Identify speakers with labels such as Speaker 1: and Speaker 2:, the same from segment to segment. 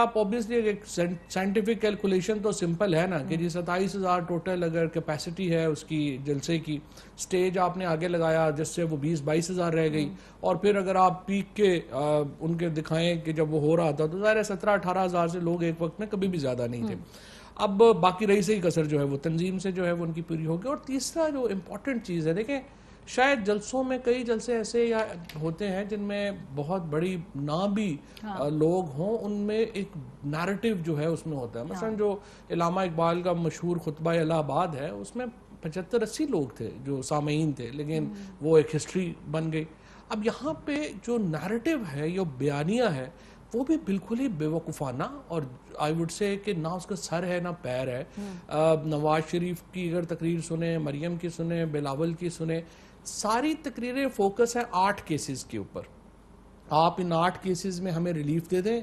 Speaker 1: آپ obviously ایک scientific calculation تو سمپل ہے نا کہ جی 27,000 ٹوٹل اگر کیپیسٹی ہے اس کی جلسے کی، سٹیج آپ نے آگے لگایا جس سے وہ 20-22,000 رہ گئی، اور پھر اگر آپ پیک کے ان کے دکھائیں کہ جب وہ ہو رہا تھا تو ظاہر ہے 17-18,000 سے لوگ ایک وقت میں کبھی بھی زیادہ نہیں تھے. اب باقی رہی صحیح کسر جو ہے وہ تنظیم سے جو ہے وہ ان کی پوری ہوگی. اور تیسرا جو امپورٹنٹ چیز ہے، دیکھیں شاید جلسوں میں کئی جلسے ایسے یا ہوتے ہیں جن میں بہت بڑی نہ بھی لوگ ہوں، ان میں ایک نیریٹو جو ہے اس میں ہوتا ہے. مثلا جو علامہ اقبال کا مشہور خطبہ الہ آباد ہے، اس میں 75-80 لوگ تھے جو سامعین تھے، لیکن وہ ایک ہسٹری بن گئی. اب یہاں پہ جو نیریٹو ہے، یہ بیانیہ ہے، وہ بھی بالکل ہی بے وقوفانہ، اور آئی وڈ سے کہ نہ اس کا سر ہے نہ پیر ہے. نواز شریف کی اگر تقریر سنیں، مریم کی سنیں، بلاول کی سنیں، ساری تقریریں فوکس ہیں 8 کیسز کے اوپر. آپ ان 8 کیسز میں ہمیں ریلیف دے دیں.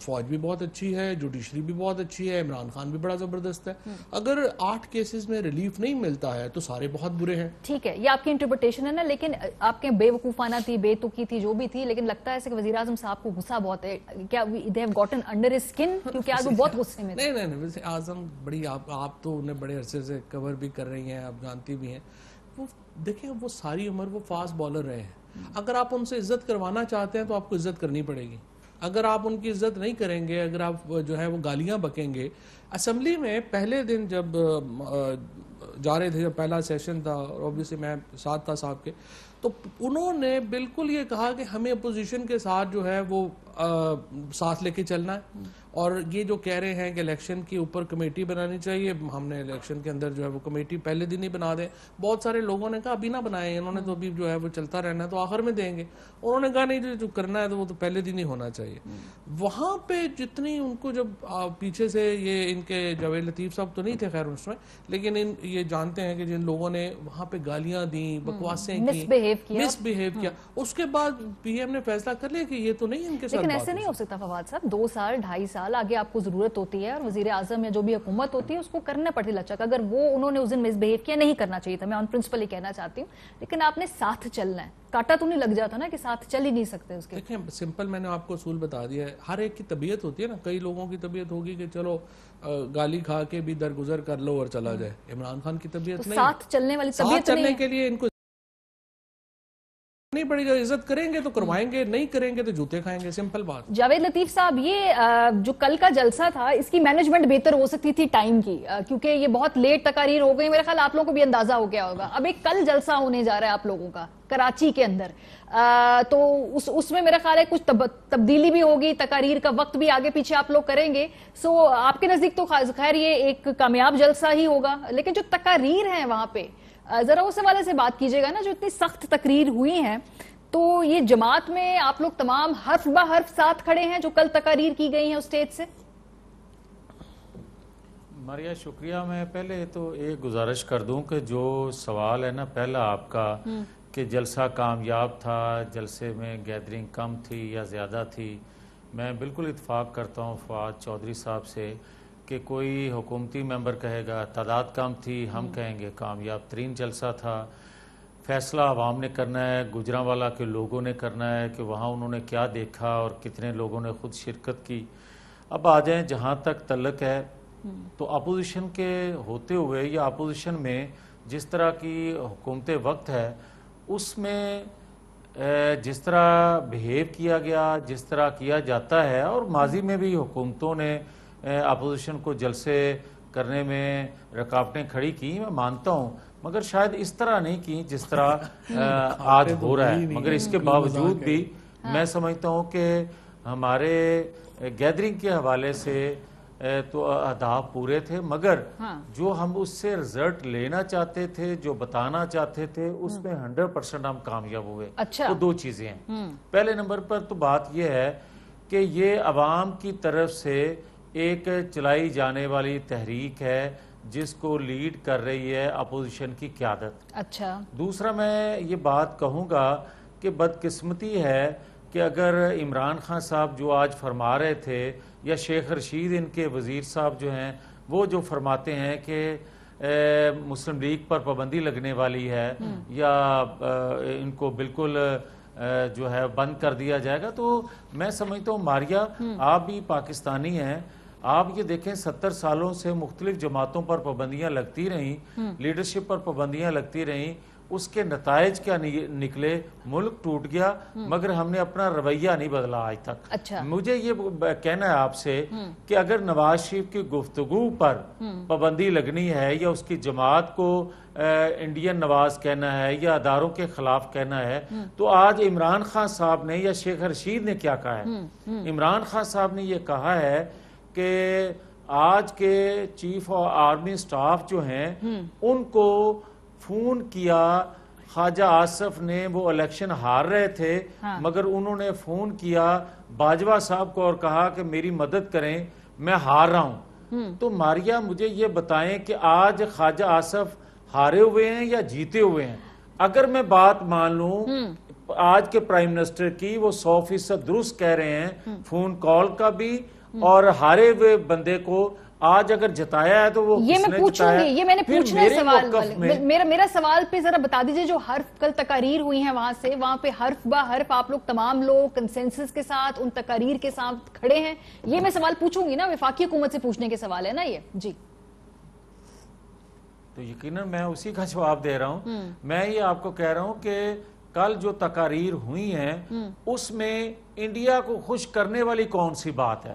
Speaker 1: فوج بھی بہت اچھی ہے، جوڈیشری بھی بہت اچھی ہے، عمران خان بھی بڑا زبردست ہے. اگر 8 کیسز میں ریلیف نہیں ملتا ہے تو سارے بہت برے ہیں.
Speaker 2: ٹھیک ہے، یہ آپ کی انٹرپریٹیشن ہے نا، لیکن آپ کے بے وقوفانہ تھی، بے تکی تھی، جو بھی تھی، لیکن لگتا ہے ایسے کہ وزیراعظم صاحب کو غصہ بہت ہے. کیا they have gotten under his skin؟ کیونکہ آج وہ بہت غصے میں تھے.
Speaker 1: نہیں ویسے اعظم بڑی آپ تو انہیں بڑے عرصے سے کور بھی کر رہی ہیں، آپ جانتی بھی ہیں. وہ دیکھیں وہ ساری عمر وہ فاسٹ بالر رہے ہیں. اگر آپ ان سے عزت کروانا چاہتے ہیں تو آپ کو عزت کرنی پڑے گی. اگر آپ ان کی عزت نہیں کریں گے، اگر آپ جو ہے وہ گالیاں بکیں گے. اسمبلی میں پہلے دن جب جا رہے تھے، جب پہلا سیشن تھا، اور اوبیسلی میں ساتھ تھا صاحب کے، تو انہوں نے بالکل یہ کہا کہ ہمیں اپوزیشن کے ساتھ جو ہے وہ ساتھ لے کے چلنا ہے، اور یہ جو کہہ رہے ہیں کہ الیکشن کے اوپر کمیٹی بنانی چاہیے، ہم نے الیکشن کے اندر جو ہے وہ کمیٹی پہلے دن ہی بنا دیں. بہت سارے لوگوں نے کہا ابھی نہ بنائیں، انہوں نے تو ابھی جو ہے وہ چلتا رہنا ہے تو آخر میں دیں گے. انہوں نے کہا نہیں، جو کرنا ہے تو وہ تو پہلے دن ہی ہونا چاہیے. وہاں پہ جتنی ان کو جب پیچھے سے یہ ان کے جاوید لطیف صاحب تو نہیں تھے خیر اس میں، لیکن یہ جانتے ہیں کہ جن لوگوں نے وہاں پہ گالیاں دیں، بکواسیں کی، مس بہیو کیا، اس کے بعد پی ایم نے فیصلہ کر لیا کہ یہ تو نہیں ان کے ساتھ.
Speaker 2: لیکن ایسے نہیں ہو سکتا فواد صاحب، 2 سال 2.5 سال آگے آپ کو ضرورت ہوتی ہے، اور وزیر اعظم یا جو بھی حکومت ہوتی ہے اس کو کرنا پڑتی لچک. اگر وہ انہوں نے اس دن مس بہیو کیا، نہیں کرنا چاہیے تھا، میں آن پرنسپل ہی کہنا چاہتی ہوں، لیکن آپ نے ساتھ چلنا ہے. کاٹا تو نہیں لگ جاتا نا کہ ساتھ چل ہی نہیں سکتے اس کے.
Speaker 1: دیکھیں سمپل میں نے آپ کو اصول بتا دیا ہے. ہر ایک کی طبیعت ہوتی ہے نا. کئی لوگوں کی طبیعت ہوگی کہ چلو گالی کھا کے بھی درگزر کر لو اور چلا جائے. عمران خان کی طبیعت نہیں.
Speaker 2: ساتھ چلنے والی طبیعت نہیں ہے.
Speaker 1: ساتھ چلنے کے لیے ان کو نہیں پڑے گا. عزت کریں گے تو کروائیں گے، نہیں کریں گے تو جوتے کھائیں گے. سمپل بات.
Speaker 2: جاوید لطیف صاحب، یہ جو کل کا جلسہ تھا اس کی مینجمنٹ بہتر ہو سکتی تھی ٹائم کی، کیونکہ یہ بہت لیٹ تقاریر ہو گئی. میرے خیال آپ لوگوں کو بھی اندازہ ہو گیا ہوگا. اب ایک کل جلسہ ہونے جا رہا ہے آپ لوگوں کا کراچی کے اندر، تو اس میں میرا خیال ہے کچھ تبدیلی بھی ہوگی، تقاریر کا وقت بھی آگے پیچھے آپ لوگ کریں گے. سو آپ کے نزدیک تو خیر یہ ایک کامیاب جلسہ ہی ہوگا، لیکن جو تقاریر ہیں وہاں پہ ذرا اس حوالے سے بات کیجیے گا نا. جو اتنی سخت تقریر ہوئی ہیں، تو یہ جماعت میں آپ لوگ تمام حرف بہ حرف ساتھ کھڑے ہیں جو کل تقاریر کی گئی ہیں اس اسٹیج سے؟
Speaker 3: ماریا شکریہ. میں پہلے تو ایک گزارش کر دوں کہ جو سوال ہے نا پہلا آپ کا کہ جلسہ کامیاب تھا، جلسے میں گیدرنگ کم تھی یا زیادہ تھی، میں بالکل اتفاق کرتا ہوں فواد چودھری صاحب سے کہ کوئی حکومتی ممبر کہے گا تعداد کم تھی، ہم کہیں گے کامیاب ترین جلسہ تھا. فیصلہ عوام نے کرنا ہے، گجرانوالہ کے لوگوں نے کرنا ہے کہ وہاں انہوں نے کیا دیکھا اور کتنے لوگوں نے خود شرکت کی. اب آ جائیں جہاں تک تعلق ہے تو اپوزیشن کے ہوتے ہوئے یا اپوزیشن میں جس طرح کی حکومت وقت ہے، اس میں جس طرح بہیو کیا گیا، جس طرح کیا جاتا ہے، اور ماضی میں بھی حکومتوں نے اپوزیشن کو جلسے کرنے میں رکاوٹیں کھڑی کی، میں مانتا ہوں، مگر شاید اس طرح نہیں کی جس طرح آج ہو رہا ہے. مگر اس کے باوجود بھی میں سمجھتا ہوں کہ ہمارے گیدرنگ کے حوالے سے تو اہداف پورے تھے، مگر جو ہم اس سے رزلٹ لینا چاہتے تھے، جو بتانا چاہتے تھے، اس میں 100% ہم کامیاب ہوئے. تو 2 چیزیں ہیں. پہلے نمبر پر تو بات یہ ہے کہ یہ عوام کی طرف سے ایک چلائی جانے والی تحریک ہے جس کو لیڈ کر رہی ہے اپوزیشن کی قیادت.
Speaker 2: اچھا.
Speaker 3: دوسرا میں یہ بات کہوں گا کہ بدقسمتی ہے کہ اگر عمران خان صاحب جو آج فرما رہے تھے یا شیخ رشید ان کے وزیر صاحب جو ہیں وہ جو فرماتے ہیں کہ مسلم لیگ پر پابندی لگنے والی ہے یا ان کو بالکل جو ہے بند کر دیا جائے گا. تو میں سمجھتا ہوں ماریہ آپ بھی پاکستانی ہیں, آپ یہ دیکھیں 70 سالوں سے مختلف جماعتوں پر پابندیاں لگتی رہیں, لیڈرشپ پر پابندیاں لگتی رہیں, اس کے نتائج کیا نکلے؟ ملک ٹوٹ گیا مگر ہم نے اپنا رویہ نہیں بدلا آج تک.
Speaker 2: اچھا.
Speaker 3: مجھے یہ کہنا ہے آپ سے کہ اگر نواز شریف کی گفتگو پر پابندی لگنی ہے یا اس کی جماعت کو انڈین نواز کہنا ہے یا اداروں کے خلاف کہنا ہے, تو آج عمران خان صاحب نے یا شیخ رشید نے کیا کہا ہے؟ عمران خان صاحب نے یہ کہا ہے کہ آج کے چیف آرمی سٹاف جو ہیں ان کو فون کیا, خواجہ آصف نے, وہ الیکشن ہار رہے تھے مگر انہوں نے فون کیا باجوہ صاحب کو اور کہا کہ میری مدد کریں, میں ہار رہا ہوں. تو ماریہ مجھے یہ بتائیں کہ آج خواجہ آصف ہارے ہوئے ہیں یا جیتے ہوئے ہیں؟ اگر میں بات مان لوں آج کے پرائم منسٹر کی, وہ 100% درست کہہ رہے ہیں فون کال کا بھی, اور ہارے ہوئے بندے کو آج اگر جتایا ہے تو وہ
Speaker 2: یہ میں پوچھوں گی, یہ میں نے پوچھنا ہے سوال. میرا سوال پہ ذرا بتا دیجئے, جو حرف کل تقاریر ہوئی ہیں وہاں سے, وہاں پہ حرف با حرف آپ لوگ تمام لوگ کنسنسس کے ساتھ ان تقاریر کے ساتھ کھڑے ہیں؟ یہ میں سوال پوچھوں گی نا, وفاقی حکومت سے پوچھنے کے سوال ہے نا یہ. جی
Speaker 3: تو یقیناً میں اسی کا جواب دے رہا ہوں. میں یہ آپ کو کہہ رہا ہوں کہ کل جو تقاریر ہوئی ہیں اس میں انڈیا کو خوش کرنے والی کون سی بات ہے؟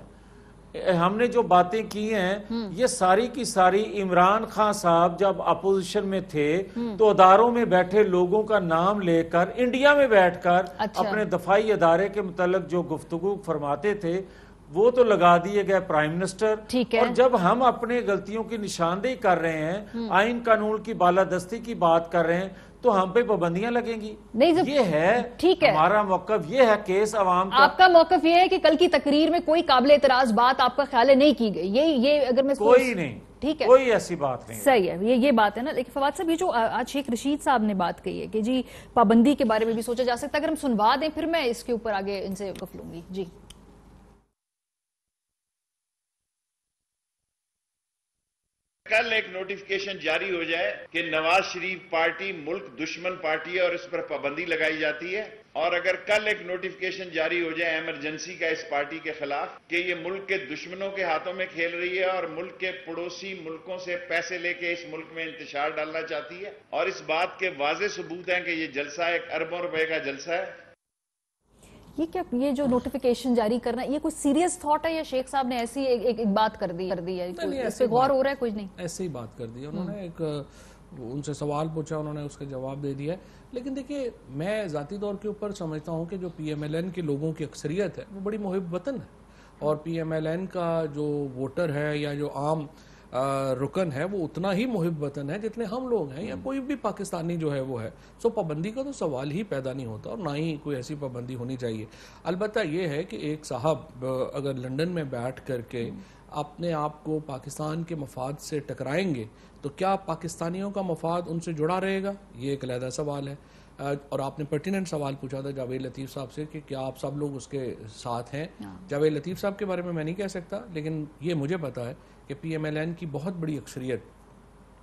Speaker 3: ہم نے جو باتیں کی ہیں یہ ساری کی ساری عمران خان صاحب جب اپوزیشن میں تھے تو اداروں میں بیٹھے لوگوں کا نام لے کر انڈیا میں بیٹھ کر اپنے دفاعی ادارے کے متعلق جو گفتگو فرماتے تھے وہ تو لگا دیے گئے پرائم منسٹر. اور جب ہم اپنے غلطیوں کی نشاندہی کر رہے ہیں, آئین قانون کی بالادستی کی بات کر رہے ہیں, تو ہم پہ پابندیاں لگیں گی. یہ ہے ہمارا موقف, یہ ہے کیس عوام کا.
Speaker 2: آپ کا موقف یہ ہے کہ کل کی تقریر میں کوئی قابل اعتراض بات آپ کا خیال ہے نہیں کی گئی, یہ اگر میں
Speaker 3: کوئی نہیں,
Speaker 2: ٹھیک ہے,
Speaker 3: کوئی ایسی بات نہیں.
Speaker 2: صحیح ہے, یہ بات ہے نا. لیکن فواد صاحب, یہ جو آج شیخ رشید صاحب نے بات کہی ہے کہ جی پابندی کے بارے میں بھی سوچا جا سکتا ہے, اگر ہم سنوا دیں پھر میں اس کے اوپر آگے ان سے گفتگو لوں گی. جی
Speaker 4: کل ایک نوٹیفیکیشن جاری ہو جائے کہ نواز شریف پارٹی ملک دشمن پارٹی ہے اور اس پر پابندی لگائی جاتی ہے, اور اگر کل ایک نوٹیفیکیشن جاری ہو جائے ایمرجنسی کا اس پارٹی کے خلاف کہ یہ ملک کے دشمنوں کے ہاتھوں میں کھیل رہی ہے اور ملک کے پڑوسی ملکوں سے پیسے لے کے اس ملک میں انتشار ڈالنا چاہتی ہے, اور اس بات کے واضح ثبوت ہیں کہ یہ جلسہ 1 اربوں روپے کا جلسہ ہے.
Speaker 2: یہ کیا, یہ جو نوٹیفیکیشن جاری کرنا, یہ کوئی سیریس تھاٹ ہے یا شیخ صاحب نے ایسی ایک بات کر دی ہے, اس پہ غور ہو رہا ہے؟ کچھ نہیں,
Speaker 1: ایسے ہی بات کر دی انہوں نے. ایک ان سے سوال پوچھا, انہوں نے اس کا جواب دے دیا. لیکن دیکھیے, میں ذاتی طور کے اوپر سمجھتا ہوں کہ جو پی ایم ایل این کے لوگوں کی اکثریت ہے وہ بڑی محب وطن ہے, اور پی ایم ایل این کا جو ووٹر ہے یا جو عام رکن ہے وہ اتنا ہی محب وطن ہے جتنے ہم لوگ ہیں یا کوئی بھی پاکستانی جو ہے وہ ہے. سو پابندی کا تو سوال ہی پیدا نہیں ہوتا, اور نہ ہی کوئی ایسی پابندی ہونی چاہیے. البتہ یہ ہے کہ ایک صاحب اگر لنڈن میں بیٹھ کر کے اپنے آپ کو پاکستان کے مفاد سے ٹکرائیں گے تو کیا پاکستانیوں کا مفاد ان سے جڑا رہے گا؟ یہ ایک علیحدہ سوال ہے. اور آپ نے پرٹیننٹ سوال پوچھا تھا جاوید لطیف صاحب سے کہ کیا آپ سب لوگ اس کے ساتھ ہیں. جاوید لطیف صاحب کے بارے میں نہیں کہہ سکتا, لیکن یہ مجھے پتا ہے کہ پی ایم ایل این کی بہت بڑی اکثریت,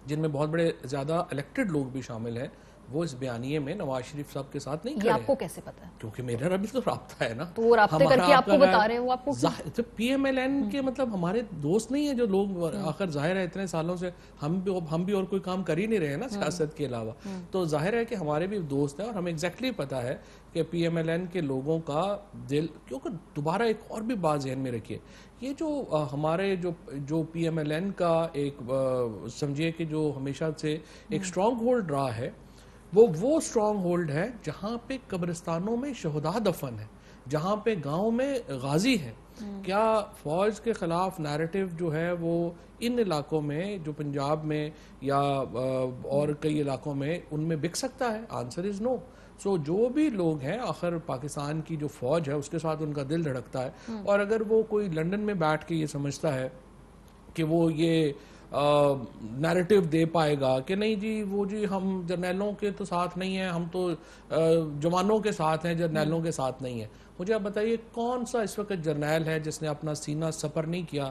Speaker 1: جن میں بہت بڑے زیادہ الیکٹڈ لوگ بھی شامل ہیں, وہ اس بیانیے میں نواز شریف صاحب کے ساتھ نہیں کھڑے ہیں.
Speaker 2: آپ کو کیسے پتا ہے؟
Speaker 1: کیونکہ میرا ابھی تو رابطہ ہے نا,
Speaker 2: تو وہ رابطے کر کے آپ کو بتا رہے ہیں. وہ آپ کو
Speaker 1: پی ایم ایل این کے مطلب ہمارے دوست نہیں ہیں جو لوگ, آخر ظاہر ہے اتنے سالوں سے ہم بھی اور کوئی کام کر ہی نہیں رہے ہیں نا سیاست کے علاوہ, تو ظاہر ہے کہ ہمارے بھی دوست ہیں اور ہمیں ایگزیکٹلی پتا ہے کہ پی ایم ایل این کے لوگوں کا دل. کیونکہ دوبارہ ایک اور بھی بات ذہن میں رکھیے, یہ جو ہمارے جو پی ایم ایل این کا ایک سمجھیے کہ جو ہمیشہ سے ایک اسٹرانگ ہولڈ رہا ہے, وہ اسٹرانگ ہولڈ ہے جہاں پہ قبرستانوں میں شہداء دفن ہے, جہاں پہ گاؤں میں غازی ہے. کیا فوج کے خلاف نیریٹو جو ہے وہ ان علاقوں میں جو پنجاب میں یا اور کئی علاقوں میں ان میں بک سکتا ہے؟ آنسر از نو. سو جو بھی لوگ ہیں, آخر پاکستان کی جو فوج ہے اس کے ساتھ ان کا دل دھڑکتا ہے, اور اگر وہ کوئی لنڈن میں بیٹھ کے یہ سمجھتا ہے کہ وہ یہ نیریٹو دے پائے گا کہ نہیں جی وہ جی ہم جرنیلوں کے تو ساتھ نہیں ہیں, ہم تو جوانوں کے ساتھ ہیں, جرنیلوں کے ساتھ نہیں ہیں. مجھے آپ بتائیے کون سا اس وقت جرنیل ہے جس نے اپنا سینہ سپر نہیں کیا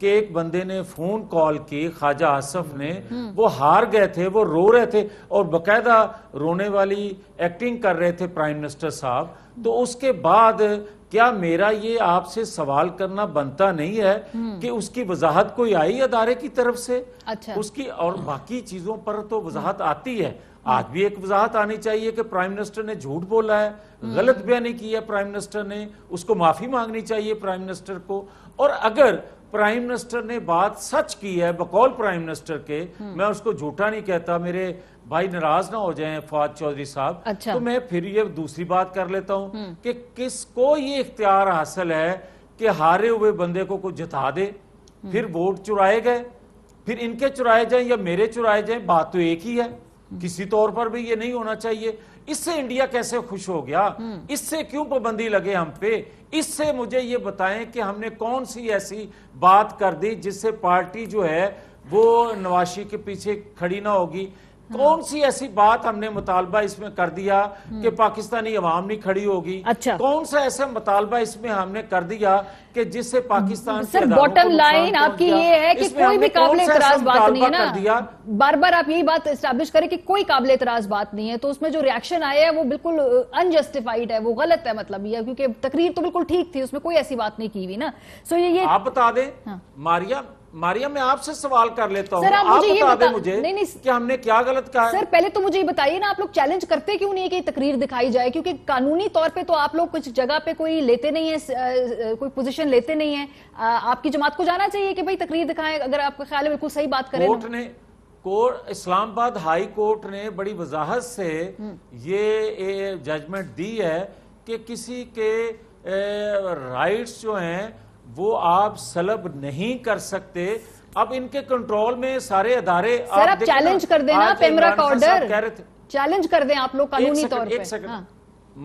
Speaker 3: کہ ایک بندے نے فون کال کی خواجہ آصف نے, وہ ہار گئے تھے, وہ رو رہے تھے اور باقاعدہ رونے والی ایکٹنگ کر رہے تھے پرائم منسٹر صاحب. تو اس کے بعد کیا میرا یہ آپ سے سوال کرنا بنتا نہیں ہے کہ اس کی وضاحت کوئی آئی ادارے کی طرف سے؟ اس کی اور باقی چیزوں پر تو وضاحت آتی ہے. آج بھی ایک وضاحت آنی چاہیے کہ پرائم منسٹر نے جھوٹ بولا ہے, غلط بیانی کی ہے پرائم منسٹر نے, اس کو معافی مانگنی چاہیے پرائم منسٹر کو. اور اگر پرائم منسٹر نے بات سچ کی ہے بقول پرائم منسٹر کے, میں اس کو جھوٹا نہیں کہتا, میرے بھائی ناراض نہ ہو جائیں فواد چودھری صاحب, تو میں پھر یہ دوسری بات کر لیتا ہوں کہ کس کو یہ اختیار حاصل ہے کہ ہارے ہوئے بندے کو کوئی جتا دے, پھر ووٹ چرائے گئے, پھر ان کے چرائے جائیں یا میرے چرائے جائیں, بات تو ایک ہی ہے. کسی طور پر بھی یہ نہیں ہونا چاہیے. اس سے انڈیا کیسے خوش ہو گیا؟ اس سے کیوں پابندی لگے ہم پہ؟ اس سے مجھے یہ بتائیں کہ ہم نے کون سی ایسی بات کر دی جس سے پارٹی جو ہے وہ نواز شریف کے پیچھے کھڑی نہ ہوگی؟ کون سی ایسی بات ہم نے مطالبہ اس میں کر دیا کہ پاکستانی عوام نہیں کھڑی ہوگی؟ کون سا ایسا مطالبہ اس میں ہم نے کر دیا کہ جس سے پاکستان
Speaker 2: سر باٹم لائن آپ کی یہ ہے کہ کوئی بھی قابل اعتراض بات نہیں ہے نا, بار بار آپ یہی بات اسٹیبلش کریں کہ کوئی قابل اعتراض بات نہیں ہے, تو اس میں جو ریاکشن آیا ہے وہ بالکل انجسٹیفائیڈ ہے, وہ غلط ہے, مطلب یہ کیونکہ تقریر تو بالکل ٹھیک تھی, اس میں کوئی ایسی بات نہیں کی ہوئی نا. سو یہ
Speaker 3: آپ بتا دیں ماریا, میں آپ سے سوال کر لیتا ہوں, آپ بتا دیں مجھے کہ ہم نے کیا غلط کہا ہے.
Speaker 2: سر پہلے تو مجھے یہ بتائیے نا, آپ لوگ چیلنج کرتے کیوں نہیں ہے کہ تقریر دکھائی جائے؟ کیونکہ قانونی طور پہ تو آپ لوگ کچھ جگہ پہ کوئی لیتے نہیں ہیں, کوئی پوزیشن لیتے نہیں ہیں. آپ کی جماعت کو جانا چاہیے کہ بھائی تقریر دکھائیں, اگر آپ کا خیال ہے بالکل صحیح بات کریں.
Speaker 3: اسلام آباد ہائی کورٹ نے بڑی وضاحت سے یہ ججمنٹ دی ہے کہ کسی کے رائٹس جو ہیں وہ آپ سلب نہیں کر سکتے. اب ان کے کنٹرول میں سارے ادارے.
Speaker 2: سر آپ چیلنج کر دیں نا پیمرا کا آرڈر, چیلنج کر دیں آپ لوگ قانونی طور پہ.
Speaker 3: ایک سیکنڈ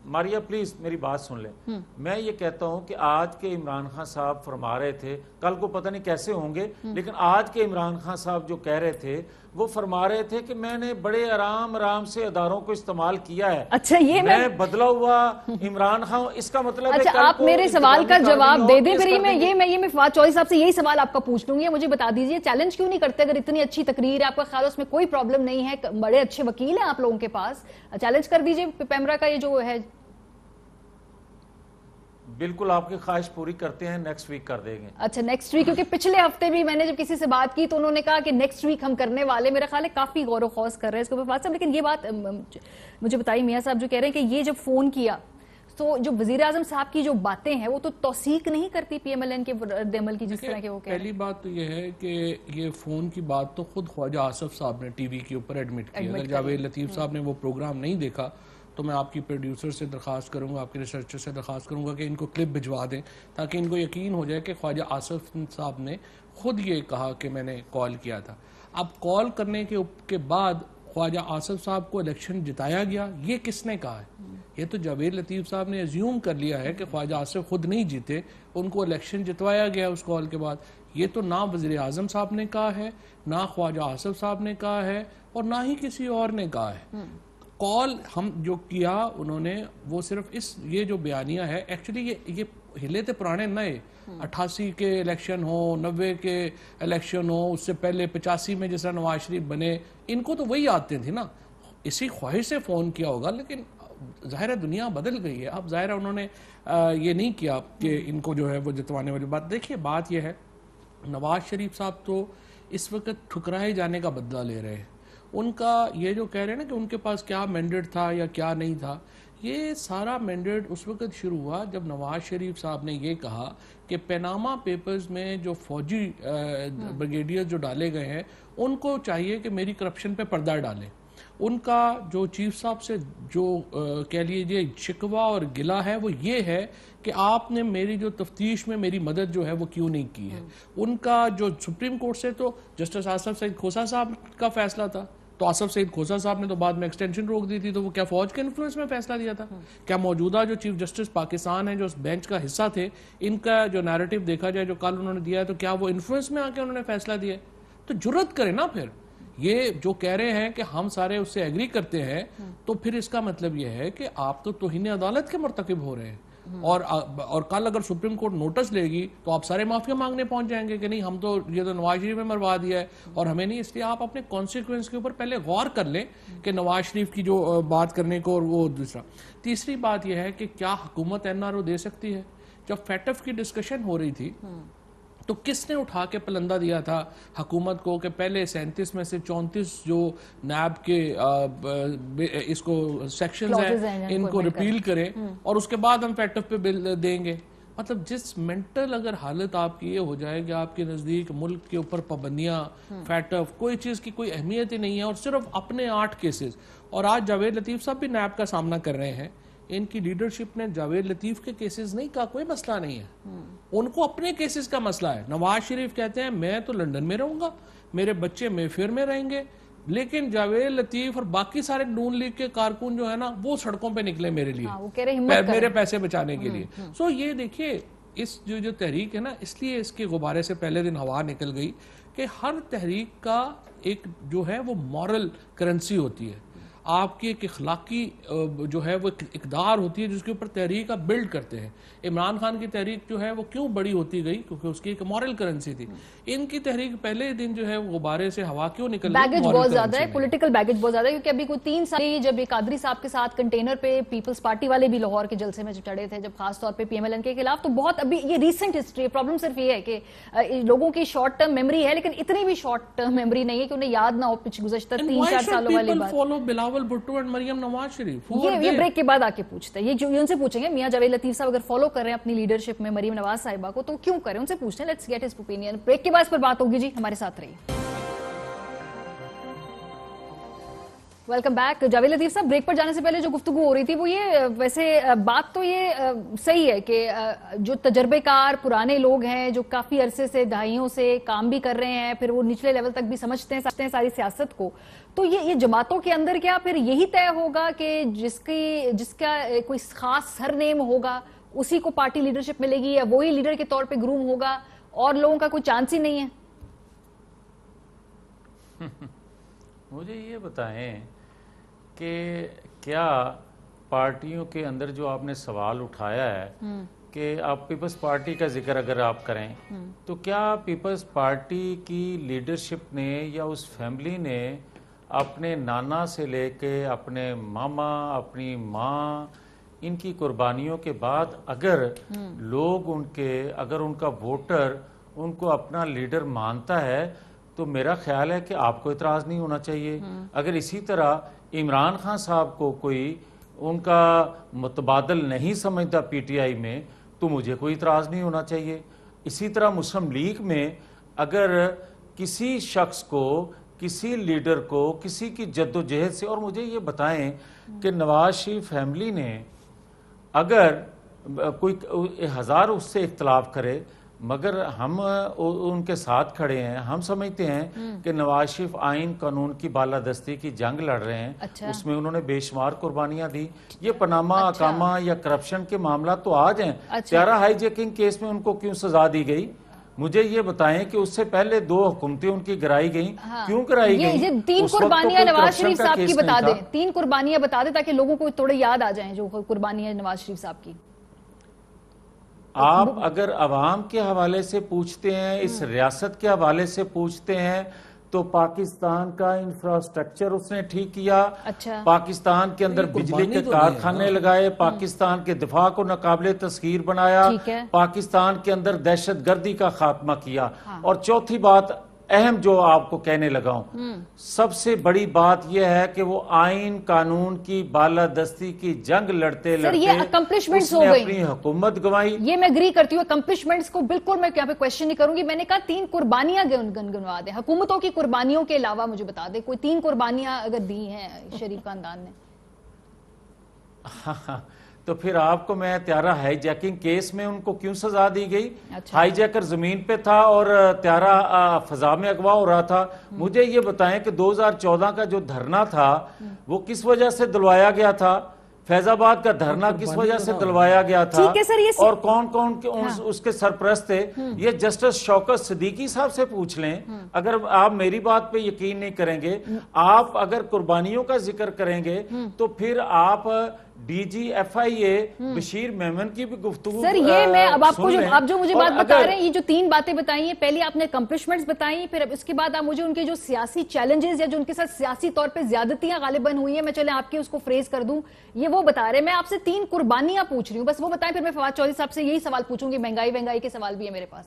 Speaker 3: ماریا پلیز میری بات سن لیں. میں یہ کہتا ہوں کہ آج کے عمران خان صاحب فرما رہے تھے, کل کو پتہ نہیں کیسے ہوں گے, لیکن آج کے عمران خان صاحب جو کہہ رہے تھے وہ فرما رہے تھے کہ میں نے بڑے آرام سے اداروں کو استعمال کیا ہے.
Speaker 2: اچھا یہ
Speaker 3: میں بدلا ہوا عمران خان, اس کا مطلب ہے
Speaker 2: اچھا آپ میرے سوال کا جواب دے دیں. پھر میں فواد چودھری صاحب سے یہی سوال آپ کا پوچھ لوں گی, مجھے بتا دیجئے چیلنج کیوں نہیں کرتے؟ اگر اتنی اچھی تقریر ہے, آپ کا خیال اس میں کوئی پرابلم نہیں ہے, بڑے اچھے وکیل ہیں آپ لوگوں کے پاس, چیلنج کر دیجئے پیمرا کا یہ جو ہے.
Speaker 3: بالکل آپ کی خواہش پوری کرتے ہیں, نیکسٹ ویک کر دیں گے.
Speaker 2: اچھا نیکسٹ ویک, کیونکہ پچھلے ہفتے بھی میں نے جب کسی سے بات کی تو انہوں نے کہا کہ نیکسٹ ویک ہم کرنے والے. میرا خیال ہے کافی غور و خوض کر رہے ہیں اس کے اوپر فواد صاحب. لیکن یہ بات مجھے بتائیے میاں صاحب, جو کہہ رہے ہیں کہ یہ جب فون کیا تو جو وزیر اعظم صاحب کی جو باتیں ہیں وہ تو توثیق نہیں کرتی پی ایم ایل این کے رد عمل کی جس طرح کے وہ کہہ رہے ہیں.
Speaker 1: پہلی بات تو یہ ہے کہ یہ فون کی بات تو خود خواجہ آصف صاحب نے ٹی وی کے اوپر ایڈمٹ کی. اگر جاوید لطیف صاحب نے وہ پروگرام نہیں دیکھا تو میں آپ کی پروڈیوسر سے درخواست کروں گا, آپ کے ریسرچر سے درخواست کروں گا کہ ان کو کلپ بھجوا دیں تاکہ ان کو یقین ہو جائے کہ خواجہ آصف صاحب نے خود یہ کہا کہ میں نے کال کیا تھا. اب کال کرنے کے بعد خواجہ آصف صاحب کو الیکشن جتایا گیا, یہ کس نے کہا ہے؟ یہ تو جاوید لطیف صاحب نے ایزیوم کر لیا ہے کہ خواجہ آصف خود نہیں جیتے, ان کو الیکشن جتوایا گیا اس کال کے بعد. یہ تو نہ وزیر اعظم صاحب نے کہا ہے, نہ خواجہ آصف صاحب نے کہا ہے, اور نہ ہی کسی اور نے کہا ہے. کال ہم جو کیا انہوں نے وہ صرف یہ جو بیانیہ ہے, ایکچولی یہ ہلے تھے پرانے نئے, 88 کے الیکشن ہو, 90 کے الیکشن ہو, اس سے پہلے 85 میں جس طرح نواز شریف بنے, ان کو تو وہی آتے تھے نا, اسی خواہش سے فون کیا ہوگا. لیکن ظاہر دنیا بدل گئی ہے, اب ظاہر انہوں نے یہ نہیں کیا کہ ان کو جو ہے وہ جتوانے والی بات. دیکھیے بات یہ ہے, نواز شریف صاحب تو اس وقت ٹھکرائے جانے کا بدلہ لے رہے ہیں. ان کا یہ جو کہہ رہے ہیں نا کہ ان کے پاس کیا مینڈیٹ تھا یا کیا نہیں تھا, یہ سارا مینڈیٹ اس وقت شروع ہوا جب نواز شریف صاحب نے یہ کہا کہ پیناما پیپرز میں جو فوجی بریگیڈیئر جو ڈالے گئے ہیں ان کو چاہیے کہ میری کرپشن پہ پردہ ڈالیں. ان کا جو چیف صاحب سے جو کہہ لیجیے شکوہ اور گلہ ہے وہ یہ ہے کہ آپ نے میری جو تفتیش میں میری مدد جو ہے وہ کیوں نہیں کی ہے. ان کا جو سپریم کورٹ سے تو جسٹس آصف سعید کھوسہ صاحب کا فیصلہ تھا, تو آصف سعید کھوسہ صاحب نے تو بعد میں ایکسٹینشن روک دی تھی, تو وہ کیا فوج کے انفلوئنس میں فیصلہ دیا تھا؟ کیا موجودہ جو چیف جسٹس پاکستان ہیں جو اس بینچ کا حصہ تھے, ان کا جو نیریٹو دیکھا جائے جو کل انہوں نے دیا ہے, تو کیا وہ انفلوئنس میں آ کے انہوں نے فیصلہ دیا ہے؟ تو جرت کرے نا. پھر یہ جو کہہ رہے ہیں کہ ہم سارے اس سے ایگری کرتے ہیں, تو پھر اس کا مطلب یہ ہے کہ آپ تو توہین عدالت کے مرتکب ہو رہے ہیں. اور کل اگر سپریم کورٹ نوٹس لے گی تو آپ سارے معافیا مانگنے پہنچ جائیں گے کہ نہیں ہم تو یہ تو نواز شریف نے مروا دیا ہے اور ہمیں نہیں. اس لیے آپ اپنے کانسیکوینس کے اوپر پہلے غور کر لیں کہ نواز شریف کی جو بات کرنے کو. اور وہ دوسرا تیسری بات یہ ہے کہ کیا حکومت NRO دے سکتی ہے؟ جب فیٹف کی ڈسکشن ہو رہی تھی تو کس نے اٹھا کے پلندہ دیا تھا حکومت کو کہ پہلے 37 میں سے 34 جو نیب کے اس کو سیکشنز ہیں ان کو ریپیل کریں اور اس کے بعد ہم فیٹف پہ بل دیں گے. مطلب جس منٹل اگر حالت آپ کی یہ ہو جائے کہ آپ کے نزدیک ملک کے اوپر پابندیاں فیٹف کوئی چیز کی کوئی اہمیت ہی نہیں ہے اور صرف اپنے 8 کیسز. اور آج جاوید لطیف صاحب بھی نیب کا سامنا کر رہے ہیں. ان کی لیڈرشپ نے جاوید لطیف کے کیسز نہیں کہا کوئی مسئلہ نہیں ہے, ان کو اپنے کیسز کا مسئلہ ہے. نواز شریف کہتے ہیں میں تو لندن میں رہوں گا, میرے بچے میفیئر میں رہیں گے, لیکن جاوید لطیف اور باقی سارے نون لیگ کے کارکن جو ہے نا وہ سڑکوں پہ نکلے میرے لیے, میرے پیسے بچانے کے لیے. سو یہ دیکھیے اس جو تحریک ہے نا, اس لیے اس کے غبارے سے پہلے دن ہوا نکل گئی کہ ہر تحریک کا ایک جو ہے وہ مورل کرنسی ہوتی ہے, آپ کی ایک اخلاقی جو ہے وہ اقدار ہوتی ہے جس کے اوپر تحریک آپ بلڈ کرتے ہیں. عمران خان کی تحریک جو ہے وہ کیوں بڑی ہوتی گئی؟ کیونکہ اس کی ایک مورل کرنسی تھی. ان کی تحریک پہلے دن جو ہے غبارے سے ہوا کیوں نکل گئی؟
Speaker 2: بیگیج بہت زیادہ ہے, پولیٹیکل بیگیج بہت زیادہ ہے, کیونکہ ابھی کوئی 3 سال جب یہ قادری صاحب کے ساتھ کنٹینر پہ پیپلز پارٹی والے بھی لاہور کے جلسے میں چڑھے تھے, جب خاص طور پہ PMLN کے خلاف, تو بہت ابھی یہ ریسنٹ ہسٹری ہے. پرابلم صرف یہ ہے کہ لوگوں کی شارٹ ٹرم میموری ہے, لیکن اتنی بھی شارٹ ٹرم میموری نہیں ہے کہ انہیں یاد نہ ہو گزشتہ 3-4 سالوں والی بات.
Speaker 1: Follow Bilawal Bhutto and Maryam Nawaz Sharif.
Speaker 2: یہ بریک کے بعد آ کے پوچھتے ہیں, یہ جو ان سے پوچھیں گے میاں جاوید لطیف صاحب اگر فالو کر رہے ہیں اپنی لیڈرشپ میں مریم نواز صاحبہ کو تو کیوں کریں, ان سے پوچھتے ہیں. Let's get his opinion. Break کے بعد اس پر بات ہوگی جی, ہمارے ساتھ رہیے. Welcome back. جاوید لطیف صاحب, بریک پر جانے سے پہلے جو گفتگو ہو رہی تھی وہ یہ, ویسے بات تو یہ صحیح ہے کہ جو تجربے کار پرانے لوگ ہیں جو کافی عرصے سے دہائیوں سے کام بھی کر رہے ہیں, پھر وہ نچلے لیول تک بھی سمجھتے ہیں ساری سیاست کو, تو یہ جماعتوں کے اندر کیا پھر یہی طے ہوگا کہ جس کا کوئی خاص سر نیم ہوگا اسی کو پارٹی لیڈرشپ ملے گی, یا وہی لیڈر کے طور پہ گروم ہوگا اور لوگوں کا کوئی چانس ہی نہیں ہے؟
Speaker 3: مجھے یہ بتائیں کہ کیا پارٹیوں کے اندر جو آپ نے سوال اٹھایا ہے کہ آپ پیپلز پارٹی کا ذکر اگر آپ کریں تو کیا پیپلز پارٹی کی لیڈرشپ نے یا اس فیملی نے اپنے نانا سے لے کے اپنے ماما, اپنی ماں, ان کی قربانیوں کے بعد اگر لوگ اگر ان کا ووٹر ان کو اپنا لیڈر مانتا ہے تو میرا خیال ہے کہ آپ کو اعتراض نہیں ہونا چاہیے. اگر اسی طرح عمران خان صاحب کو کوئی ان کا متبادل نہیں سمجھتا PTI میں تو مجھے کوئی اعتراض نہیں ہونا چاہیے. اسی طرح مسلم لیگ میں اگر کسی شخص کو, کسی لیڈر کو, کسی کی جد و جہد سے, اور مجھے یہ بتائیں کہ نواز شریف فیملی نے اگر کوئی 1000 اس سے اختلاف کرے مگر ہم ان کے ساتھ کھڑے ہیں, ہم سمجھتے ہیں کہ نواز شریف آئین قانون کی بالادستی کی جنگ لڑ رہے ہیں. اس میں انہوں نے بے شمار قربانیاں دی. یہ پاناما اقامہ یا کرپشن کے معاملات تو آج ہیں. تیارہ ہائی جیکنگ کیس میں ان کو کیوں سزا دی گئی؟ مجھے یہ بتائیں کہ اس سے پہلے 2 حکومتیں ان کی گرائی گئیں, کیوں گرائی گئیں؟
Speaker 2: یہ 3 قربانیاں نواز شریف صاحب کی بتا دیں, 3 قربانیاں بتا دیں تاکہ لوگوں کو تھوڑے یاد آ جائیں جو قربانیاں نواز شریف صاحب کی.
Speaker 3: آپ اگر عوام کے حوالے سے پوچھتے ہیں, اس ریاست کے حوالے سے پوچھتے ہیں تو پاکستان کا انفراسٹرکچر اس نے ٹھیک کیا, پاکستان کے اندر بجلی کے کارخانے لگائے, پاکستان کے دفاع کو ناقابل تسخیر بنایا, پاکستان کے اندر دہشت گردی کا خاتمہ کیا. اور چوتھی بات اہم جو آپ کو کہنے لگا ہوں, سب سے بڑی بات یہ ہے کہ وہ آئین قانون کی بالادستی کی جنگ لڑتے
Speaker 2: اکمپلشمنٹس ہو گئی,
Speaker 3: اپنی حکومت گنوائی.
Speaker 2: یہ میں اگری کرتی ہوں, اکمپلشمنٹس کو بالکل میں یہاں پہ کوشچن نہیں کروں گی. میں نے کہا 3 قربانیاں گنوا دیں, حکومتوں کی قربانیوں کے علاوہ مجھے بتا دیں کوئی 3 قربانیاں اگر دی ہیں شریف خاندان نے.
Speaker 3: تو پھر آپ کو میں طیارہ ہائی جیکنگ کیس میں ان کو کیوں سزا دی گئی؟ ہائی جیکر زمین پہ تھا اور طیارہ فضا میں اغوا ہو رہا تھا. مجھے یہ بتائیں کہ 2014 کا جو دھرنا تھا وہ کس وجہ سے دلوایا گیا تھا؟ فیض آباد کا دھرنا کس وجہ سے دلوایا گیا تھا اور کون کون اس کے سرپرست تھے؟ یہ جسٹس شوکت صدیقی صاحب سے پوچھ لیں. اگر آپ میری بات پہ یقین نہیں کریں گے, آپ اگر قربانیوں کا ذکر کریں گے تو پھر آپ ڈی جی ایف آئی اے بشیر میمن کی بھی گفتگو
Speaker 2: سر یہ میں اب آپ کو آپ جو مجھے بات بتا رہے ہیں، یہ جو 3 باتیں بتائی ہیں، پہلے آپ نے اکمپلشمنٹس بتائی، پھر اب اس کے بعد آپ مجھے ان کے جو سیاسی چیلنجز یا جو ان کے ساتھ سیاسی طور پہ زیادتیاں غالباً ہوئی ہیں، میں چلیں آپ کی اس کو فریز کر دوں، یہ وہ بتا رہے ہیں. میں آپ سے 3 قربانیاں پوچھ رہی ہوں، بس وہ بتائیں، پھر میں فواد چودھری صاحب سے یہی سوال پوچھوں گی. مہنگائی کے سوال بھی ہے میرے پاس.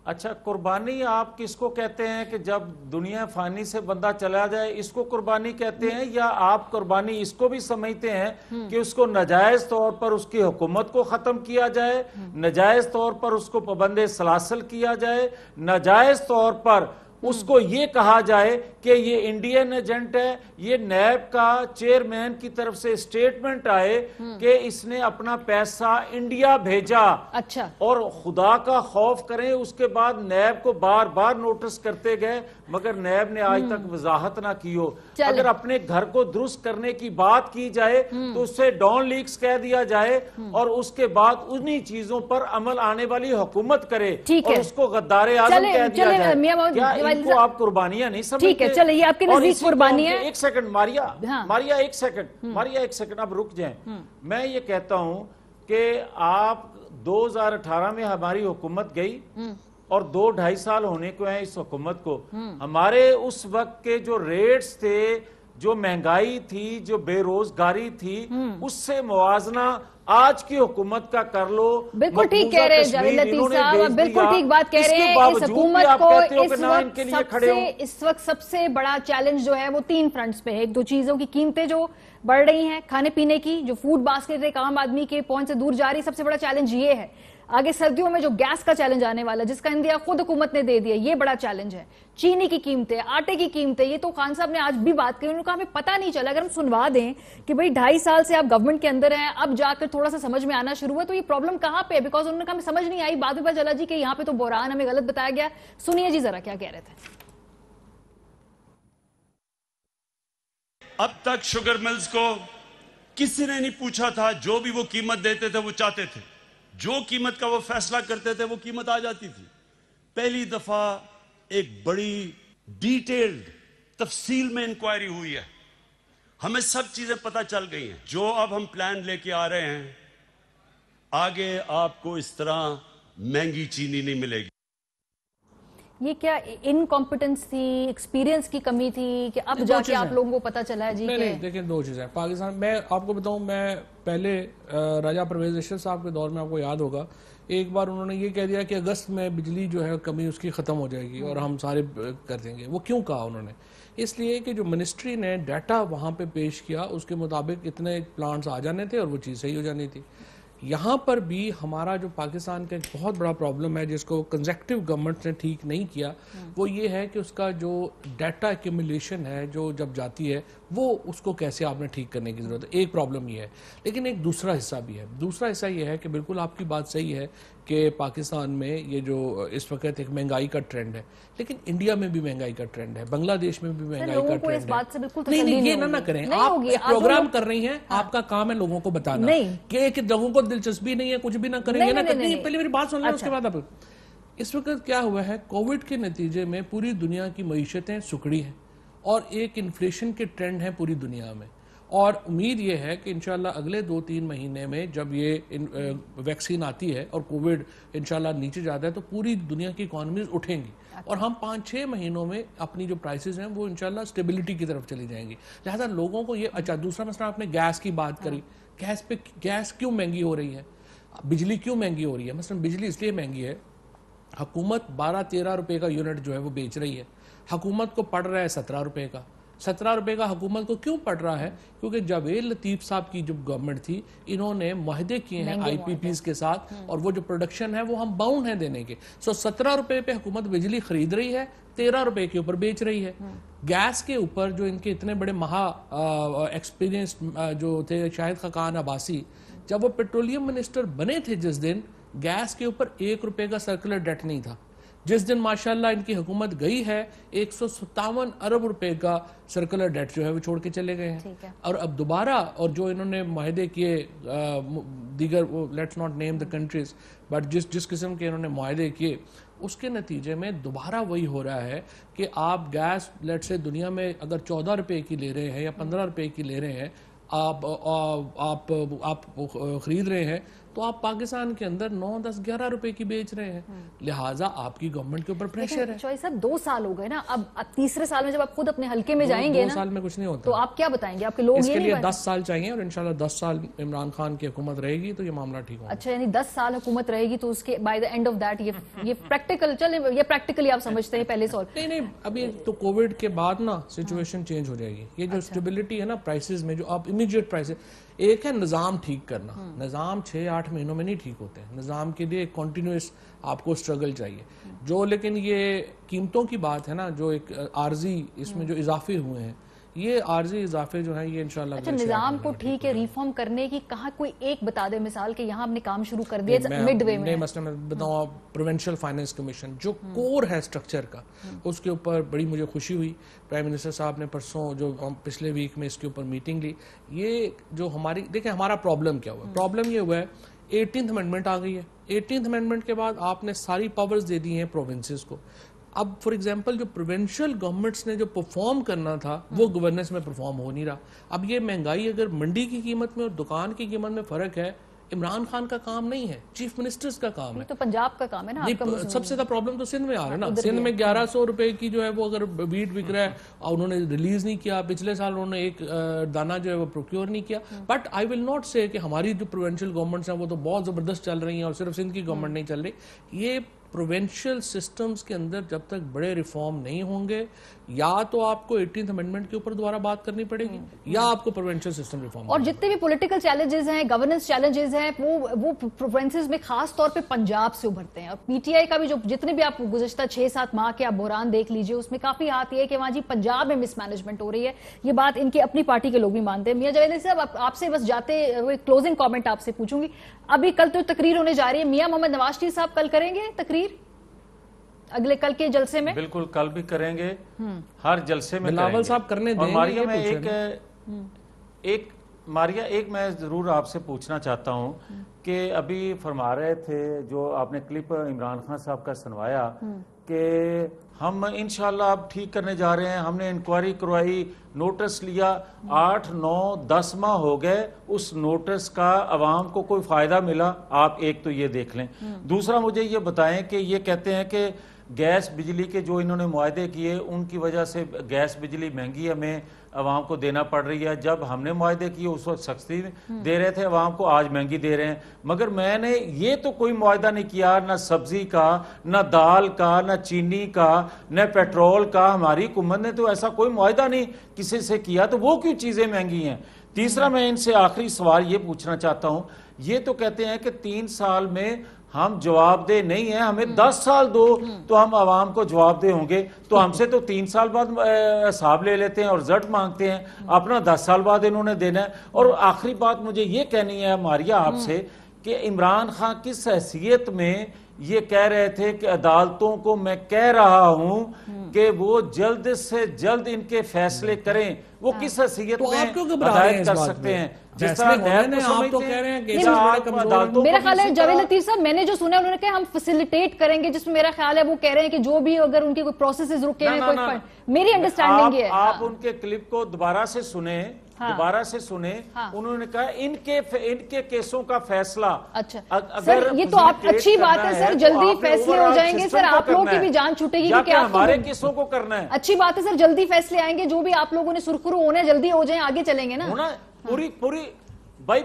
Speaker 3: اچھا، قربانی آپ کس کو کہتے ہیں کہ جب دنیا فانی سے بندہ چلا جائے اس کو قربانی کہتے ہیں، یا آپ قربانی اس کو بھی سمجھتے ہیں کہ اس کو ناجائز طور پر اس کی حکومت کو ختم کیا جائے، ناجائز طور پر اس کو پابند سلاسل کیا جائے، ناجائز طور پر اس کو یہ کہا جائے کہ یہ انڈین ایجنٹ ہے، یہ نیب کا چیئرمین کی طرف سے اسٹیٹمنٹ آئے کہ اس نے اپنا پیسہ انڈیا بھیجا.
Speaker 2: اچھا،
Speaker 3: اور خدا کا خوف کریں، اس کے بعد نیب کو بار بار نوٹس کرتے گئے مگر نیب نے آج تک وضاحت نہ کی ہو. اگر اپنے گھر کو درست کرنے کی بات کی جائے تو اس سے ڈان لیکس کہہ دیا جائے اور اس کے بعد انہی چیزوں پر عمل آنے والی حکومت کرے اور اس کو غدار اعظم کہہ دیا جائے. کیا ان کو آپ قربانیاں نہیں سمجھتے؟
Speaker 2: ٹھیک ہے، چلے یہ آپ کے نزدیک قربانی ہے.
Speaker 3: ایک سیکنڈ ماریا ایک سیکنڈ اب رک جائیں. میں یہ کہتا ہوں کہ آپ 2018 میں ہماری حکومت گئی اور 2-2.5 سال ہونے کو ہیں اس حکومت کو. ہمارے اس وقت کے جو ریٹس تھے، جو مہنگائی تھی، جو بے روزگاری تھی، اس سے موازنہ آج کی حکومت کا کر لو.
Speaker 2: بالکل ٹھیک کہہ رہے ہیں جاوید لطیف صاحب، بالکل ٹھیک بات کہہ رہے ہیں. اس حکومت کو اس وقت سب سے بڑا چیلنج جو ہے وہ 3 فرنٹس پہ ہے. 2 چیزوں کی قیمتیں جو بڑھ رہی ہیں، کھانے پینے کی، جو فوڈ باسکٹ ایک عام آدمی کے پہنچ سے دور جا رہی، سب سے بڑا چیلنج یہ ہے. آگے سردیوں میں جو گیس کا چیلنج آنے والا جس کا اندیا خود حکومت نے دے دیا، یہ بڑا چیلنج ہے. چینی کی قیمتیں، آٹے کی قیمتیں، یہ تو خان صاحب نے آج بھی بات کی، انہوں نے کہا ہمیں پتہ نہیں چلا. اگر ہم سنوا دیں کہ بھئی 2.5 سال سے آپ گورنمنٹ کے اندر ہیں، اب جا کر تھوڑا سا سمجھ میں آنا شروع ہوا، تو یہ پرابلم کہاں پہ ہے؟ بیکاز انہوں نے کہا ہمیں سمجھ نہیں آئی، بعد میں پتہ چلا جی کہ یہاں پہ تو بحران ہمیں غلط بتایا گیا. سنیے جی ذرا کیا کہہ رہے تھے.
Speaker 5: اب تک شوگر ملز کو کسی نے نہیں پوچھا تھا، جو بھی وہ قیمت دیتے تھے وہ چاہتے تھے، جو قیمت کا وہ فیصلہ کرتے تھے وہ قیمت آ جاتی تھی. پہلی دفعہ ایک بڑی ڈیٹیلڈ تفصیل میں انکوائری ہوئی ہے، ہمیں سب چیزیں پتہ چل گئی ہیں. جو اب ہم پلان لے کے آ رہے ہیں، آگے آپ کو اس طرح مہنگی چینی نہیں ملے گی.
Speaker 2: یہ کیا انکمپٹنس تھی، ایکسپیرینس کی کمی تھی کہ اب جا کے آپ لوگوں کو پتہ چلا ہے جی کہ
Speaker 1: دیکھیں 2 چیزیں پاکستان میں آپ کو بتاؤں. میں پہلے راجہ پرویز اشرف صاحب کے دور میں آپ کو یاد ہوگا ایک بار انہوں نے یہ کہہ دیا کہ اگست میں بجلی جو ہے کمی اس کی ختم ہو جائے گی اور ہم سارے کر دیں گے. وہ کیوں کہا انہوں نے؟ اس لیے کہ جو منسٹری نے ڈیٹا وہاں پہ پیش کیا اس کے مطابق اتنے پلانٹس آ جانے تھے اور وہ چیز صحیح ہو جانی تھی. یہاں پر بھی ہمارا جو پاکستان کا ایک بہت بڑا پرابلم ہے جس کو کنزیکٹیو گورنمنٹ نے ٹھیک نہیں کیا، وہ یہ ہے کہ اس کا جو ڈیٹا ایکیومولیشن ہے جو جب جاتی ہے وہ اس کو کیسے آپ نے ٹھیک کرنے کی ضرورت ہے. ایک پرابلم یہ ہے، لیکن ایک دوسرا حصہ بھی ہے. دوسرا حصہ یہ ہے کہ بالکل آپ کی بات صحیح ہے کہ پاکستان میں یہ جو اس وقت ایک مہنگائی کا ٹرینڈ ہے، لیکن انڈیا میں بھی مہنگائی کا ٹرینڈ ہے، بنگلہ دیش میں بھی مہنگائی کا ٹرینڈ ہے. نہیں یہ نہ کریں، آپ پروگرام کر رہی ہیں، آپ کا کام ہے لوگوں کو بتانا کہ لوگوں کو دلچسپی نہیں ہے کچھ بھی نہ کریں. پہلے میری بات سن لیں، اس کے بعد آپ. اس وقت کیا ہوا ہے، کووڈ کے نتیجے میں پوری دنیا کی معیشتیں سکڑی ہیں اور ایک انفلیشن کے ٹرینڈ ہیں پوری دنیا میں. اور امید یہ ہے کہ انشاءاللہ اگلے 2-3 مہینے میں جب یہ ویکسین آتی ہے اور کووڈ انشاءاللہ نیچے جاتا ہے تو پوری دنیا کی اکانومیز اٹھیں گی اور ہم 5-6 مہینوں میں اپنی جو پرائسز ہیں وہ انشاءاللہ اسٹیبلٹی کی طرف چلی جائیں گی. لہذا لوگوں کو یہ اچھا. دوسرا مسئلہ آپ نے گیس کی بات کری. گیس کیوں مہنگی ہو رہی ہے؟ بجلی کیوں مہنگی ہو رہی ہے؟ مثلا بجلی اس لیے مہنگی ہے، حکومت 12-13 روپے کا یونٹ جو ہے وہ بیچ رہی ہے، حکومت کو پڑ رہا ہے 17 روپے کا. 17 روپے کا حکومت کو کیوں پڑ رہا ہے؟ کیونکہ جاوید لطیف صاحب کی جو گورنمنٹ تھی انہوں نے معاہدے کیے ہیں آئی پی پیز کے ساتھ اور وہ جو پروڈکشن ہے وہ ہم باؤنڈ ہیں دینے کے. 17 روپے پہ حکومت بجلی خرید رہی ہے، 13 روپے کے اوپر بیچ رہی ہے. گیس کے اوپر جو ان کے اتنے بڑے ایکسپیرینس جو تھے شاہد خاقان عباسی، جب وہ پیٹرولیم منسٹر بنے تھے جس دن گیس کے اوپر 1 روپے کا سرکولر ڈیٹ نہیں تھا. جس دن ماشاءاللہ ان کی حکومت گئی ہے 157 ارب روپے کا سرکولر ڈیٹ جو ہے وہ چھوڑ کے چلے گئے ہیں. اور اب دوبارہ اور جو انہوں نے معاہدے کیے دیگر let's not name the countries but جس قسم کے انہوں نے معاہدے کیے اس کے نتیجے میں دوبارہ وہی ہو رہا ہے کہ آپ گیس لیٹ سے دنیا میں اگر 14 روپے کی لے رہے ہیں یا 15 روپے کی لے رہے ہیں، آپ خرید رہے ہیں تو آپ پاکستان کے اندر 9, 10, 11 روپے کی بیچ رہے ہیں, لہٰذا آپ کی گورنمنٹ کے اوپر پریشر ہے.
Speaker 2: چوائس صاحب 2 سال ہو گئے نا, اب تیسرے سال میں جب آپ خود اپنے حلقے میں جائیں گے
Speaker 1: 2 سال میں کچھ نہیں ہوتا,
Speaker 2: تو آپ کیا بتائیں گے؟ آپ کے لوگ
Speaker 1: اس کے لیے 10 سال چاہیے, اور انشاءاللہ 10 سال عمران خان کی حکومت رہے گی تو یہ معاملہ ٹھیک ہوگا.
Speaker 2: اچھا, یعنی 10 سال حکومت رہے گی تو اس کے by the and of that یہ پریکٹیکل چلے, یہ پریکٹیکلی آپ سمجھتے ہیں پہلے سال؟
Speaker 1: نہیں, ابھی تو کووڈ کے بعد نا سچویشن چینج ہو جائے گی. یہ جو اسٹیبلٹی ہے نا پرائسز میں, جو آپ امیڈیٹ پرائسز, ایک ہے نظام ٹھیک کرنا, نظام 6-8 مہینوں میں نہیں ٹھیک ہوتے ہیں, نظام کے لیے کنٹینیوس آپ کو اسٹرگل چاہیے. جو لیکن یہ قیمتوں کی بات ہے نا, جو ایک عارضی اس میں جو اضافے ہوئے ہیں, یہ عارضی اضافے جو ہیں یہ انشاءاللہ.
Speaker 2: اچھا, نظام کو ٹھیک ہے ریفارم کرنے کی کہاں کوئی ایک بتا دے مثال کہ یہاں ہم نے کام شروع کر دیا مڈ وے میں؟
Speaker 1: نہیں, مثلا میں بتاؤں, پروونشل فائنانس کمیشن جو کور ہے اسٹرکچر کا, اس کے اوپر بڑی مجھے خوشی ہوئی. پرائم منسٹر صاحب نے پرسوں جو پچھلے ویک میں اس کے اوپر میٹنگ لی. یہ جو ہماری دیکھیں ہمارا پرابلم کیا ہوا ہے, پرابلم یہ ہوا ہے 18th امینڈمنٹ آ گئی ہے. 18th امینڈمنٹ کے بعد آپ نے ساری پاورز دے دی ہیں پروونسز کو. اب فار ایگزامپل جو پروونشل گورنمنٹس نے جو پرفارم کرنا تھا وہ گورننس میں پرفارم ہو نہیں رہا. اب یہ مہنگائی اگر منڈی کی قیمت میں اور دکان کی قیمت میں فرق ہے, عمران خان کا کام نہیں ہے, چیف منسٹرز کا کام ہے.
Speaker 2: تو پنجاب کا کام ہے نا.
Speaker 1: سب سے زیادہ پرابلم تو سندھ میں آ رہا ہے نا. سندھ میں 1100 روپے کی جو ہے وہ اگر ویٹ بک رہا ہے اور انہوں نے ریلیز نہیں کیا, پچھلے سال انہوں نے ایک دانہ جو ہے وہ پروکیور نہیں کیا. بٹ آئی ول ناٹ سے کہ ہماری جو پروونشل گورنمنٹس ہیں وہ تو بہت زبردست چل رہی ہیں اور صرف سندھ کی گورنمنٹ نہیں چل رہی. یہ پروونشل سسٹمز کے اندر جب تک بڑے ریفارم نہیں ہوں گے, یا تو آپ کو 18th امینڈمنٹ کے اوپر دوبارہ بات کرنی پڑے گی, یا آپ کو پروونشل سسٹم ریفارم.
Speaker 2: اور جتنے بھی پولیٹیکل چیلنجز ہیں, گورننس چیلنجز ہیں, وہ پروونسز میں خاص طور پہ پنجاب سے ابھرتے ہیں. اور پی ٹی آئی کا بھی جو جتنے بھی آپ گزشتہ 6-7 ماہ کے آپ بحران دیکھ لیجئے, اس میں کافی ہاتھ یہ ہے کہ وہاں جی پنجاب میں مس مینجمنٹ ہو رہی ہے. یہ بات ان کے اپنی پارٹی کے لوگ بھی مانتے ہیں. میاں جاوید علی صاحب, آپ سے بس جاتے ہوئے کلوزنگ کامنٹ آپ سے پوچھوں گی. ابھی کل تو تقریر ہونے جا رہی ہے, میاں محمد نواز شریف صاحب کل کریں گے تقریر اگلے کل کے جلسے میں؟
Speaker 3: بالکل, کل بھی کریں گے, ہر جلسے میں
Speaker 1: بلاول صاحب کرنے دیں.
Speaker 3: اور ماریا میں ضرور آپ سے پوچھنا چاہتا ہوں کہ ابھی فرما رہے تھے جو آپ نے کلپ عمران خان صاحب کا سنوایا کہ ہم انشاءاللہ اب ٹھیک کرنے جا رہے ہیں, ہم نے انکوائری کروائی, نوٹس لیا, 8-9-10 ماہ ہو گئے, اس نوٹس کا عوام کو کوئی فائدہ ملا؟ آپ ایک تو یہ دیکھ لیں. دوسرا مجھے یہ بتائیں کہ یہ کہتے ہیں کہ گیس بجلی کے جو انہوں نے معاہدے کیے ان کی وجہ سے گیس بجلی مہنگی ہمیں عوام کو دینا پڑ رہی ہے. جب ہم نے معاہدے کیے اس وقت سستی دے رہے تھے عوام کو, آج مہنگی دے رہے ہیں. مگر میں نے یہ تو کوئی معاہدہ نہیں کیا, نہ سبزی کا, نہ دال کا, نہ چینی کا, نہ پیٹرول کا. ہماری حکومت نے تو ایسا کوئی معاہدہ نہیں کسی سے کیا, تو وہ کیوں چیزیں مہنگی ہیں؟ تیسرا میں ان سے آخری سوال یہ پوچھنا چاہتا ہوں, یہ تو کہتے ہیں کہ 3 سال میں ہم جواب دہ نہیں ہیں, ہمیں 10 سال دو تو ہم عوام کو جواب دہ ہوں گے. تو ہم سے تو 3 سال بعد حساب لے لیتے ہیں اور رزلٹ مانگتے ہیں, اپنا 10 سال بعد انہوں نے دینا ہے. اور آخری بات مجھے یہ کہنی ہے ماریا آپ سے کہ عمران خان کس حیثیت میں یہ کہہ رہے تھے کہ عدالتوں کو میں کہہ رہا ہوں کہ وہ جلد سے جلد ان کے فیصلے کریں, وہ کس حیثیت میں ہدایت کر سکتے ہیں؟ جس طرح
Speaker 2: میرا خیال ہے جاوید لطیف صاحب, میں نے جو سنا انہوں نے کہا ہم فیسیلیٹیٹ کریں گے, جس میں میرا خیال ہے وہ کہہ رہے ہیں کہ جو بھی اگر ان کے کوئی پروسیسز رکے ہیں, کوئی میری انڈرسٹینڈنگ یہ ہے.
Speaker 3: آپ ان کے کلپ کو دوبارہ سے سنیں, انہوں نے کہا ان کے کیسوں کا فیصلہ.
Speaker 2: اچھا سر, یہ تو آپ اچھی بات ہے سر, جلدی فیصلے ہو جائیں گے سر, آپ لوگوں کی بھی جان چھوٹے گی کیونکہ
Speaker 3: ہمارے کیسوں کو کرنا ہے.
Speaker 2: اچھی بات ہے سر, جلدی فیصلے آئیں گے, جو بھی آپ لوگوں نے سرخرو ہونا ہے جلدی ہو جائیں, آگے چلیں گے نا.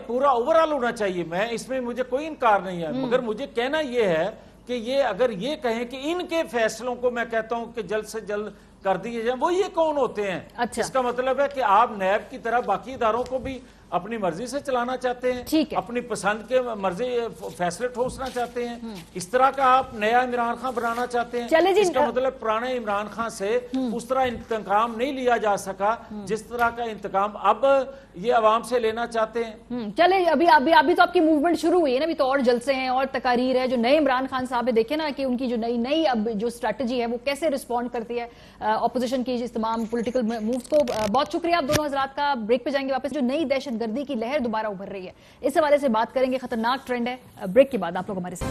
Speaker 3: پورا اوورآل ہونا چاہیے, میں اس میں مجھے کوئی انکار نہیں ہے, مگر مجھے کہنا یہ ہے کہ یہ اگر یہ کہیں کہ ان کے فیصلوں کو میں کہتا ہوں کہ جلد سے جلد کر دیے جائیں, وہ یہ کون ہوتے ہیں؟ اس کا مطلب ہے کہ آپ نیب کی طرح باقی اداروں کو بھی اپنی مرضی سے چلانا چاہتے ہیں, اپنی پسند کے مرضی فیصلے ٹھوسنا چاہتے ہیں, اس طرح کا آپ نیا عمران خان بنانا چاہتے ہیں. اس کا مطلب پرانے عمران خان سے اس طرح انتقام نہیں لیا جا سکا جس طرح کا انتقام اب یہ عوام سے لینا چاہتے ہیں.
Speaker 2: چلے ابھی تو آپ کی موومنٹ شروع ہوئی ہے نا, ابھی تو اور جلسے ہیں اور تقاریر ہے. جو نئے عمران خان صاحب ہے, دیکھیں نا کہ ان کی جو نئی اب جو اسٹریٹجی ہے وہ کیسے رسپونڈ کرتی ہے اپوزیشن کی تمام پولیٹیکل مووز کو. بہت شکریہ آپ دونوں حضرات کا. بریک پہ جائیں گے واپس. جو نئی دہشت گردی کی لہر دوبارہ ابھر رہی ہے, اس حوالے سے بات کریں گے. خطرناک ٹرینڈ ہے. بریک کے بعد آپ لوگ ہمارے ساتھ.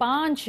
Speaker 2: 5